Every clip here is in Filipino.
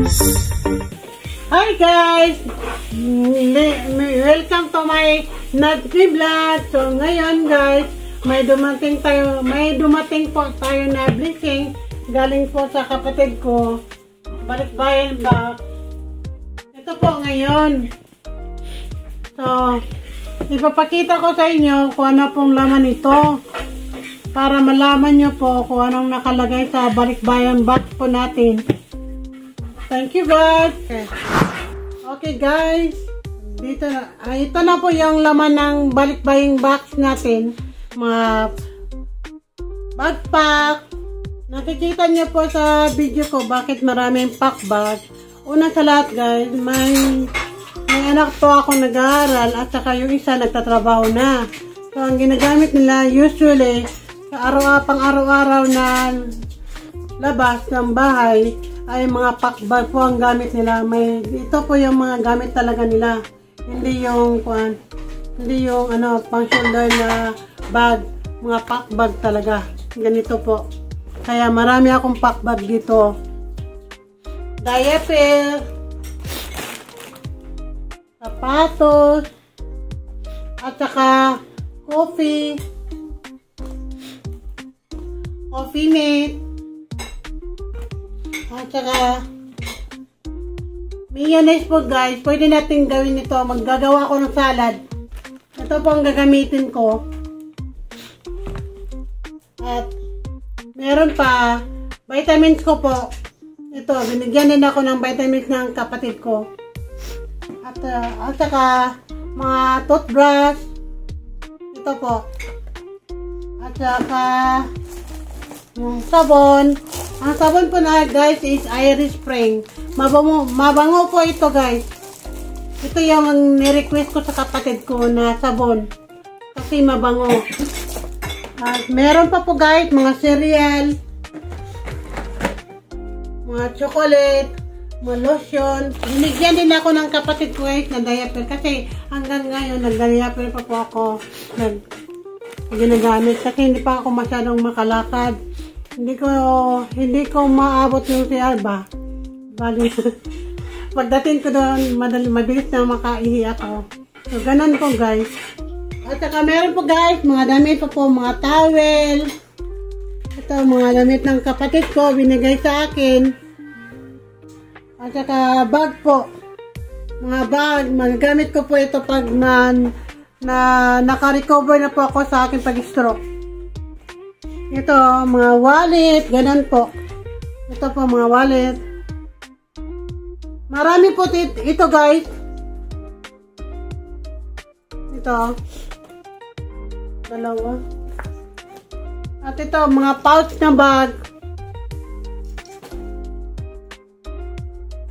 Hi guys! Welcome to my Nagpi Vlog. So ngayon guys, may dumating po tayo na blessing galing po sa kapatid ko. Balikbayan ba? Ito po ngayon. So, ipapakita ko sa inyo kung ano pong laman ito. Para malaman nyo po kung anong nakalagay sa balikbayan box po natin. Thank you God. Okay guys, dito na, ito na po yung laman ng balikbayan box natin. Mga backpack. Nakikita niyo po sa video ko bakit maraming pack bag. Una sa lahat guys, may anak po ako nag-aaral at saka yung isa nagtatrabaho na. So ang ginagamit nila usually sa pang-araw-araw na labas ng bahay ay mga pack bag po ang gamit nila. Ito po yung mga gamit talaga nila. Hindi yung pang shoulder na bag, mga pack bag talaga. Ganito po. Kaya marami akong pack bag dito. Diaper, sapatos, at saka coffee mate, at saka mayonnaise po guys. Pwede natin gawin ito. Maggagawa ko ng salad. Ito po ang gagamitin ko. At meron pa vitamins ko po. Ito, binigyan din ako ng vitamins ng kapatid ko. At saka mga toothbrush. Ito po. At saka yung sabon. Ang sabon po na guys is Irish Spring. Mabango po ito guys. Ito yung ni-request ko sa kapatid ko na sabon. Kasi mabango. At meron pa po guys mga cereal, mga chocolate, mga lotion. Binigyan din ako ng kapatid ko guys na diaper kasi hanggang ngayon nag-diaper pa po ako ginagamit kasi hindi pa ako masyadong makalakad. Hindi ko maabot yung CR ba. Bali, pagdating ko doon, mabilis na makaihi ako. So, ganun po guys. At saka meron po guys, mga damit po, mga towel. Ito, mga damit ng kapatid ko, binigay sa akin. At saka bag po. Mga bag, magagamit ko po ito pag naka-recover na po ako sa akin pag-stroke. Ito, mga wallet, ganun po. Ito po, mga wallet. Marami po ito guys. Ito. Dalawa. At ito, mga pouch na bag.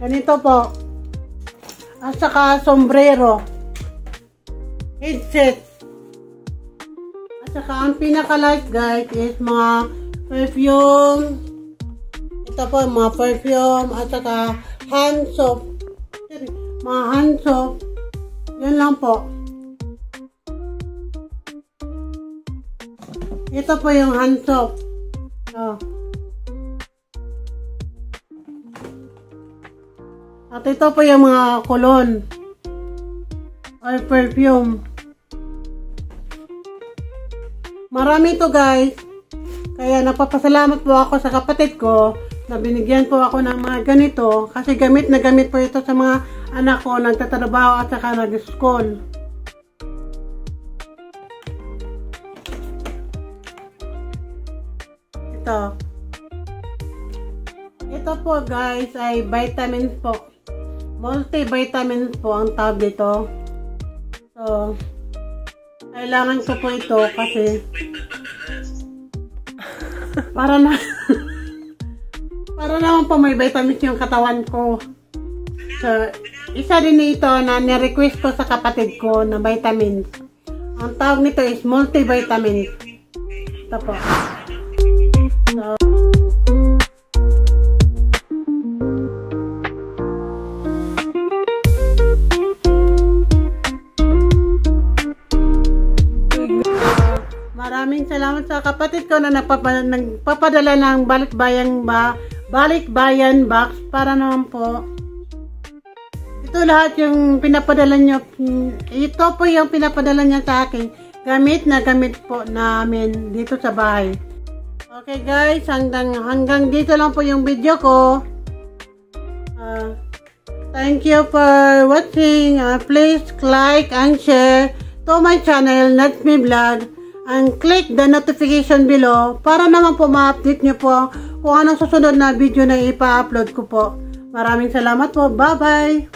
Ganito po. At saka sombrero. Headset. At saka ang pinaka-light guys is mga perfume. Ito po, mga perfume. At saka hand soap. Mga hand soap. Yan lang po. Ito po yung hand soap. Oh. At ito po yung mga cologne or perfume. Marami ito guys. Kaya napapasalamat po ako sa kapatid ko na binigyan po ako ng mga ganito kasi gamit na gamit po ito sa mga anak ko nagtatrabaho at saka nag-school. Ito po guys ay vitamins po. Multivitamins po ang tawag dito. So, kailangan ko po ito kasi para naman po may vitamins yung katawan ko. So, isa din ito na ni-request ko sa kapatid ko na vitamins. Ang tawag nito is multivitamins. Ito po. So, maraming salamat sa kapatid ko na nagpapadala ng balikbayang balikbayan box para naman po ito lahat yung pinapadala nyo. Ito po yung pinapadala niya sa akin. Gamit na gamit po namin dito sa bahay. Okay guys, hanggang dito lang po yung video ko. Thank you for watching. Please like and share to my channel, Nats Me Vlog. And click the notification below para naman po ma-update nyo po kung anong susunod na video na ipa-upload ko po. Maraming salamat po. Bye-bye!